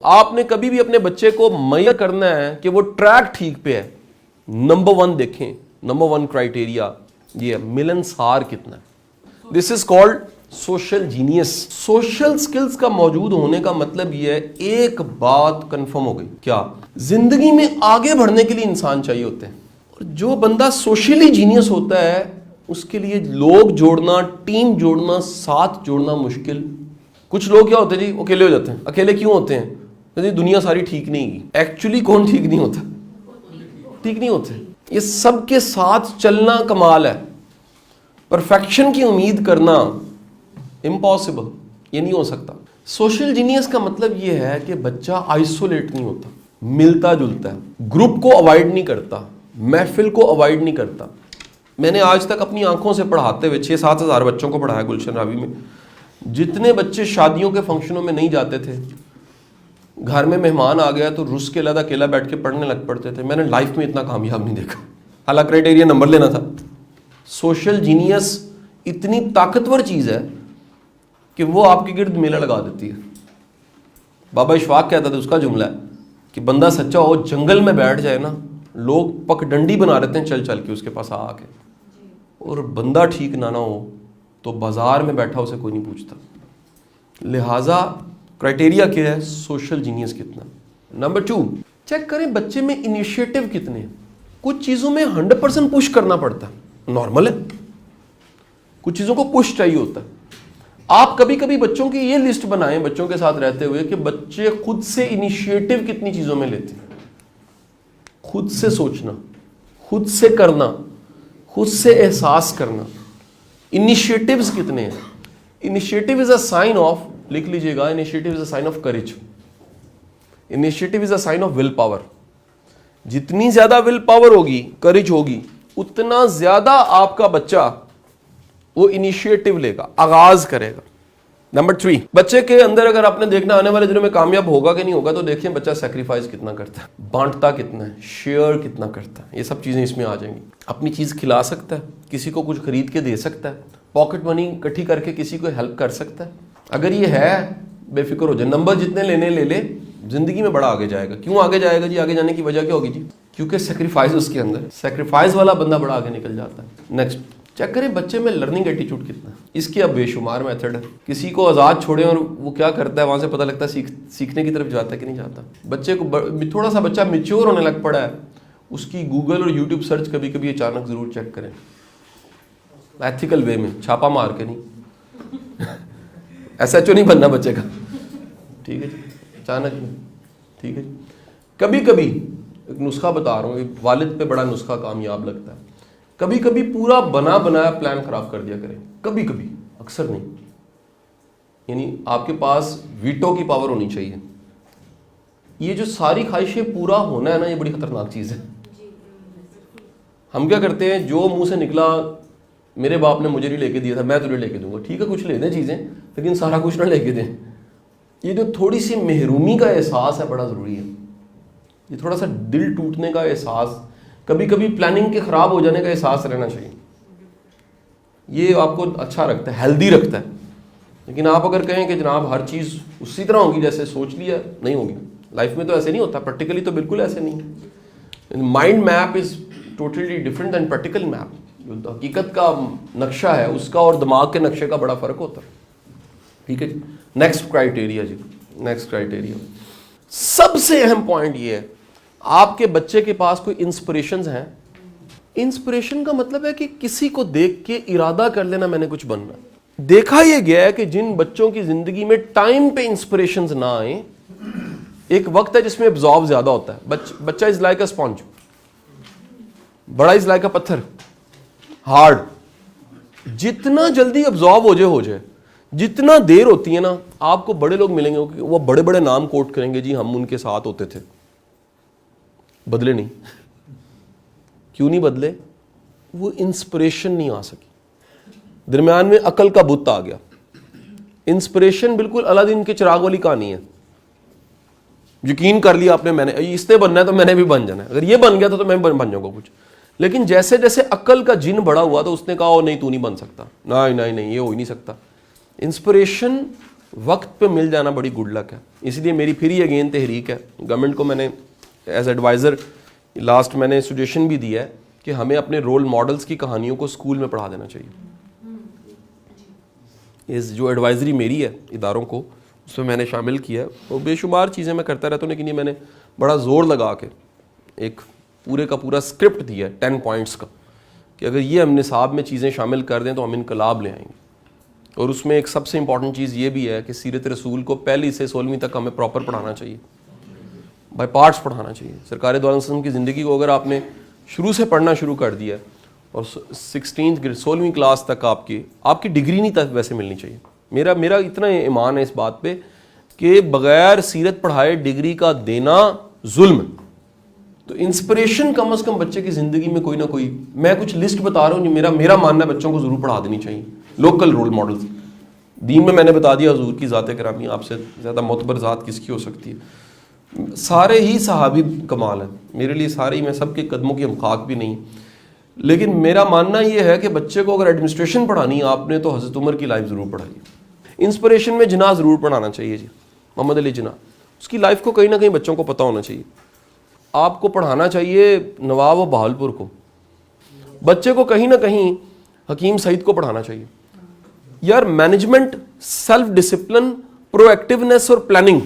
آپ نے کبھی بھی اپنے بچے کو میئر کرنا ہے کہ وہ ٹریک ٹھیک پہ ہے، نمبر 1 دیکھیں، نمبر 1 کرائٹیریا یہ ہے ملنسار کتنا ہے. This is called social genius. Social skills کا موجود ہونے کا مطلب یہ ہے، ایک بات کنفرم ہو گئی، کیا زندگی میں آگے بڑھنے کے لیے انسان چاہیے ہوتے ہیں. اور جو بندہ سوشلی جینیس ہوتا ہے اس کے لیے لوگ جوڑنا، ٹیم جوڑنا، ساتھ جوڑنا مشکل. کچھ لوگ کیا ہوتے ہیں جی، اکیلے ہو جاتے ہیں. اکیلے کیوں ہوتے ہیں؟ جی دنیا ساری ٹھیک نہیں گی. ایکچولی کون ٹھیک نہیں ہوتا؟ ٹھیک نہیں ہوتے. یہ سب کے ساتھ چلنا کمال ہے. پرفیکشن کی امید کرنا امپاسبل، یہ نہیں ہو سکتا. سوشل جینیس کا مطلب یہ ہے کہ بچہ آئسولیٹ نہیں ہوتا، ملتا جلتا ہے، گروپ کو اوائڈ نہیں کرتا، محفل کو اوائڈ نہیں کرتا. میں نے آج تک اپنی آنکھوں سے پڑھاتے ہوئے 6-7 ہزار بچوں کو پڑھایا گلشن راوی میں. جتنے بچے شادیوں کے فنکشنوں میں نہیں جاتے تھے، گھر میں مہمان آ گیا تو رس کے علیحدہ اکیلا بیٹھ کے پڑھنے لگ پڑتے تھے، میں نے لائف میں اتنا کامیاب نہیں دیکھا. حالانکہ کرائٹیریا نمبر لینا تھا. سوشل جینیس اتنی طاقتور چیز ہے کہ وہ آپ کے گرد میلہ لگا دیتی ہے. بابا اشفاق کہتا تھا، اس کا جملہ ہے کہ بندہ سچا ہو جنگل میں بیٹھ جائے نا، لوگ پک ڈنڈی بنا رہتے ہیں چل چل کے اس کے پاس آ کے، اور بندہ ٹھیک نہ ہو تو بازار میں بیٹھا اسے کوئی نہیں پوچھتا. لہٰذا کرائٹیریا کیا ہے؟ سوشل جینیس کتنا. نمبر 2، چیک کریں بچے میں انیشیٹو کتنے ہیں. کچھ چیزوں میں 100% پش کرنا پڑتا ہے، نارمل ہے. کچھ چیزوں کو پش چاہیے ہوتا ہے. آپ کبھی کبھی بچوں کی یہ لسٹ بنائیں بچوں کے ساتھ رہتے ہوئے کہ بچے خود سے انیشیٹو کتنی چیزوں میں لیتے ہیں. خود سے سوچنا، خود سے کرنا، خود سے احساس کرنا. انیشیٹوز کتنے ہیں؟ Initiative is a sign of, لکھ لیجئے گا، initiative is a sign of courage. Initiative is a sign of will power. جتنی زیادہ ول پاور ہوگی، کریج ہوگی، اتنا زیادہ آپ کا بچہ وہ انیشیٹو لے گا، آغاز کرے گا. نمبر 3، بچے کے اندر اگر آپ نے دیکھنا آنے والے دنوں میں کامیاب ہوگا کہ نہیں ہوگا تو دیکھیں بچہ سیکریفائز کتنا کرتا ہے، بانٹتا کتنا ہے، شیئر کتنا کرتا ہے. یہ سب چیزیں اس میں آ جائیں گی. اپنی چیز کھلا سکتا ہے، کسی کو کچھ خرید کے دے سکتا ہے، پاکٹ منی اکٹھی کر کے کسی کو ہیلپ کر سکتا ہے. اگر یہ ہے بے فکر ہو جائے. نمبر جتنے لینے لے لے، زندگی میں بڑا آگے جائے گا. کیوں آگے جائے گا جی؟ آگے جانے کی وجہ کیا ہوگی جی؟ کیونکہ سیکریفائز اس کے اندر. سیکریفائز والا بندہ بڑا آگے نکل جاتا ہے. نیکسٹ، چیک کریں بچے میں لرننگ ایٹیٹیوڈ کتنا ہے. اس کی اب بے شمار میتھڈ ہے. کسی کو آزاد چھوڑیں اور وہ کیا کرتا ہے وہاں سے پتہ لگتا ہے سیکھنے کی طرف جاتا ہے کہ نہیں جاتا. بچے کو تھوڑا سا بچہ میچور ہونے لگ پڑا ہے، اس کی گوگل اور یوٹیوب سرچ کبھی کبھی اچانک ضرور چیک کریں، ایتھیکل وے میں، چھاپا مار کے نہیں. ایسا ایچ او نہیں بننا بچے کا، ٹھیک ہے جی، اچانک میں، ٹھیک ہے جی. کبھی کبھی ایک نسخہ بتا رہا ہوں، والد پہ بڑا نسخہ کامیاب لگتا ہے. کبھی کبھی پورا بنایا پلان خراب کر دیا کریں. کبھی کبھی، اکثر نہیں. یعنی آپ کے پاس ویٹو کی پاور ہونی چاہیے. یہ جو ساری خواہشیں پورا ہونا ہے نا، یہ بڑی خطرناک چیز ہے. ہم کیا کرتے ہیں، جو منہ سے نکلا میرے باپ نے مجھے نہیں لے کے دیا تھا، میں تجھے لے کے دوں گا. ٹھیک ہے کچھ لے دیں چیزیں، لیکن سارا کچھ نہ لے کے دیں. یہ جو تھوڑی سی محرومی کا احساس ہے بڑا ضروری ہے. یہ تھوڑا سا دل ٹوٹنے کا احساس، کبھی کبھی پلاننگ کے خراب ہو جانے کا احساس رہنا چاہیے. یہ آپ کو اچھا رکھتا ہے، ہیلدی رکھتا ہے. لیکن آپ اگر کہیں کہ جناب ہر چیز اسی طرح ہوگی جیسے سوچ لیا، نہیں ہوگی. لائف میں تو ایسے نہیں ہوتا، پریکٹیکلی تو بالکل ایسے نہیں. Mind map is totally different than practical map. جو حقیقت کا نقشہ ہے اس کا اور دماغ کے نقشے کا بڑا فرق ہوتا ہے. ٹھیک ہے جی. نیکسٹ کرائٹیریا جی، نیکسٹ کرائٹیریا، سب سے اہم پوائنٹ یہ ہے، آپ کے بچے کے پاس کوئی انسپریشنز ہیں. انسپریشن کا مطلب ہے کہ کسی کو دیکھ کے ارادہ کر لینا میں نے کچھ بننا. دیکھا یہ گیا ہے کہ جن بچوں کی زندگی میں ٹائم پہ انسپریشنز نہ آئیں، ایک وقت ہے جس میں ابزارو زیادہ ہوتا ہے. بچہ از لائک اے اسپونج، بڑا از لائک اے پتھر، ہارڈ. جتنا جلدی ابزارو ہو جائے، جتنا دیر ہوتی ہے نا، آپ کو بڑے لوگ ملیں گے وہ بڑے بڑے نام کوٹ کریں گے، جی ہم ان کے ساتھ ہوتے تھے. بدلے نہیں. کیوں نہیں بدلے؟ وہ انسپریشن نہیں آ سکی. درمیان میں عقل کا بت آ گیا. انسپریشن بالکل الادین کے چراغ والی کہانی ہے. یقین کر لیا آپ نے، میں نے اس نے بننا ہے تو میں نے بھی بن جانا ہے، اگر یہ بن گیا تو میں بن جاؤں گا کچھ. لیکن جیسے جیسے عقل کا جن بڑا ہوا تو اس نے کہا نہیں تو نہیں بن سکتا، نہیں یہ ہو ہی نہیں سکتا. انسپریشن وقت پہ مل جانا بڑی گڈ لک ہے. اس لیے میری پھر ہی اگین تحریک ہے گورنمنٹ کو. میں نے ایز ایڈوائزر لاسٹ میں نے سجیشن بھی دیا ہے کہ ہمیں اپنے رول ماڈلز کی کہانیوں کو اسکول میں پڑھا دینا چاہیے. اس جو ایڈوائزری میری ہے اداروں کو اس میں میں نے شامل کیا ہے. اور بے شمار چیزیں میں کرتا رہتا ہوں, لیکن یہ میں نے بڑا زور لگا کے ایک پورے کا پورا اسکرپٹ دیا ہے 10 پوائنٹس کا کہ اگر یہ ہم نصاب میں چیزیں شامل کر دیں تو ہم انقلاب لے آئیں گے. اور اس میں ایک سب سے امپورٹنٹ چیز یہ بھی ہے کہ سیرت رسول کو پہلی سے 16ویں تک ہمیں پراپر پڑھانا چاہیے, بائی پارٹس پڑھانا چاہیے. سرکار دو عالم وسلم کی زندگی کو اگر آپ نے شروع سے پڑھنا شروع کر دیا اور 16ویں کلاس تک آپ کی ڈگری نہیں تک ویسے ملنی چاہیے. میرا اتنا ایمان ہے اس بات پہ کہ بغیر سیرت پڑھائے ڈگری کا دینا ظلم ہے. تو انسپریشن کم از کم بچے کی زندگی میں کوئی نہ کوئی, میں کچھ لسٹ بتا رہا ہوں جو میرا ماننا ہے بچوں کو ضرور پڑھا دینی چاہیے. لوکل رول ماڈلز دین میں نے بتا دیا حضور کی ذات گرامی, آپ سے زیادہ معتبر ذات کس کی ہو سکتی ہے. سارے ہی صحابی کمال ہیں میرے لیے, سارے ہی, میں سب کے قدموں کی امخاک بھی نہیں. لیکن میرا ماننا یہ ہے کہ بچے کو اگر ایڈمنسٹریشن پڑھانی ہے آپ نے تو حضرت عمر کی لائف ضرور پڑھائیے. انسپریشن میں جناح ضرور پڑھانا چاہیے جی, محمد علی جناح, اس کی لائف کو کہیں نہ کہیں بچوں کو پتہ ہونا چاہیے. آپ کو پڑھانا چاہیے نواب و بہاولپور کو, بچے کو کہیں نہ کہیں حکیم سعید کو پڑھانا چاہیے. یار مینجمنٹ, سیلف ڈسپلن, پرو ایکٹیونیس اور پلاننگ,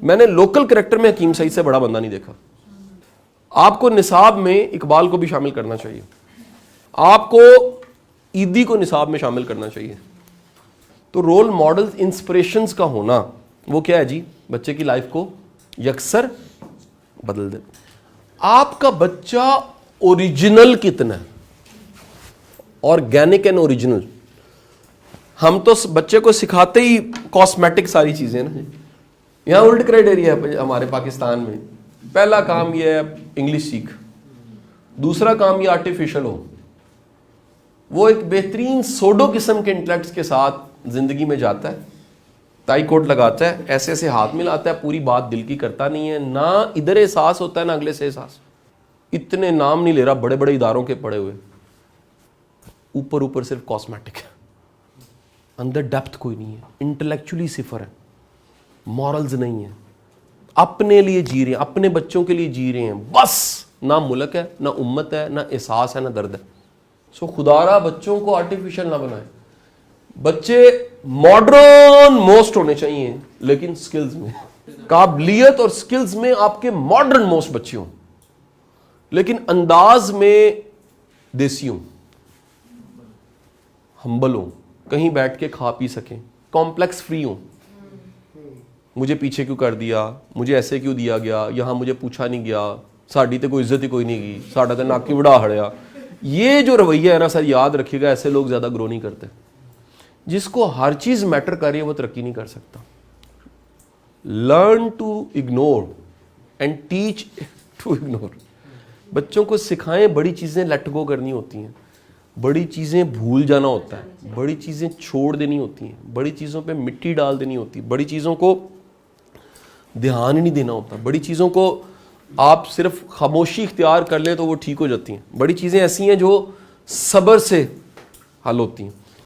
میں نے لوکل کریکٹر میں حکیم سعید سے بڑا بندہ نہیں دیکھا. آپ کو نصاب میں اقبال کو بھی شامل کرنا چاہیے, آپ کو عیدی کو نصاب میں شامل کرنا چاہیے. تو رول ماڈل انسپریشنز کا ہونا وہ کیا ہے جی, بچے کی لائف کو یکسر بدل دے. آپ کا بچہ اوریجنل کتنا ہے, آرگینک اینڈ اوریجنل. ہم تو بچے کو سکھاتے ہی کاسمیٹک ساری چیزیں نا, یہاں الٹ کرائٹیریا ہے ہمارے پاکستان میں. پہلا کام یہ ہے انگلش سیکھ, دوسرا کام یہ آرٹیفیشل ہو. وہ ایک بہترین سوڈو قسم کے انٹلیکٹس کے ساتھ زندگی میں جاتا ہے, ٹائی کوٹ لگاتا ہے, ایسے ایسے ہاتھ ملاتا ہے, پوری بات دل کی کرتا نہیں ہے, نہ ادھر احساس ہوتا ہے نہ اگلے سے احساس. اتنے نام نہیں لے رہا بڑے بڑے اداروں کے پڑے ہوئے, اوپر صرف کاسمیٹک ہے, اندر ڈیپتھ کوئی نہیں ہے, انٹلیکچولی صفر ہے, مورلز نہیں ہے, اپنے لیے جی رہے ہیں, اپنے بچوں کے لیے جی رہے ہیں بس. نہ ملک ہے, نہ امت ہے, نہ احساس ہے, نہ درد ہے. سو خدارا بچوں کو آرٹیفیشل نہ بنائیں. بچے ماڈرن موسٹ ہونے چاہیے, لیکن سکلز میں, قابلیت اور سکلز میں آپ کے ماڈرن موسٹ بچے ہوں, لیکن انداز میں دیسی ہوں, ہمبل ہوں, کہیں بیٹھ کے کھا پی سکیں, کمپلیکس فری ہوں. مجھے پیچھے کیوں کر دیا, مجھے ایسے کیوں دیا گیا, یہاں مجھے پوچھا نہیں گیا, ساڈی تے کوئی عزت ہی کوئی نہیں گئی, ساڈا تے ناکی وڑا ہڑیا. یہ جو رویہ ہے نا سر, یاد رکھیے گا, ایسے لوگ زیادہ گرو نہیں کرتے. جس کو ہر چیز میٹر کر رہی ہے وہ ترقی نہیں کر سکتا. Learn to ignore and teach to ignore. بچوں کو سکھائیں بڑی چیزیں لیٹ گو کرنی ہوتی ہیں, بڑی چیزیں بھول جانا ہوتا ہے, بڑی چیزیں چھوڑ دینی ہوتی ہیں, بڑی چیزوں پہ مٹی ڈال دینی ہوتی ہے, بڑی چیزوں کو دھیان ہی نہیں دینا ہوتا, بڑی چیزوں کو آپ صرف خاموشی اختیار کر لیں تو وہ ٹھیک ہو جاتی ہیں. بڑی چیزیں ایسی ہیں جو صبر سے حل ہوتی ہیں.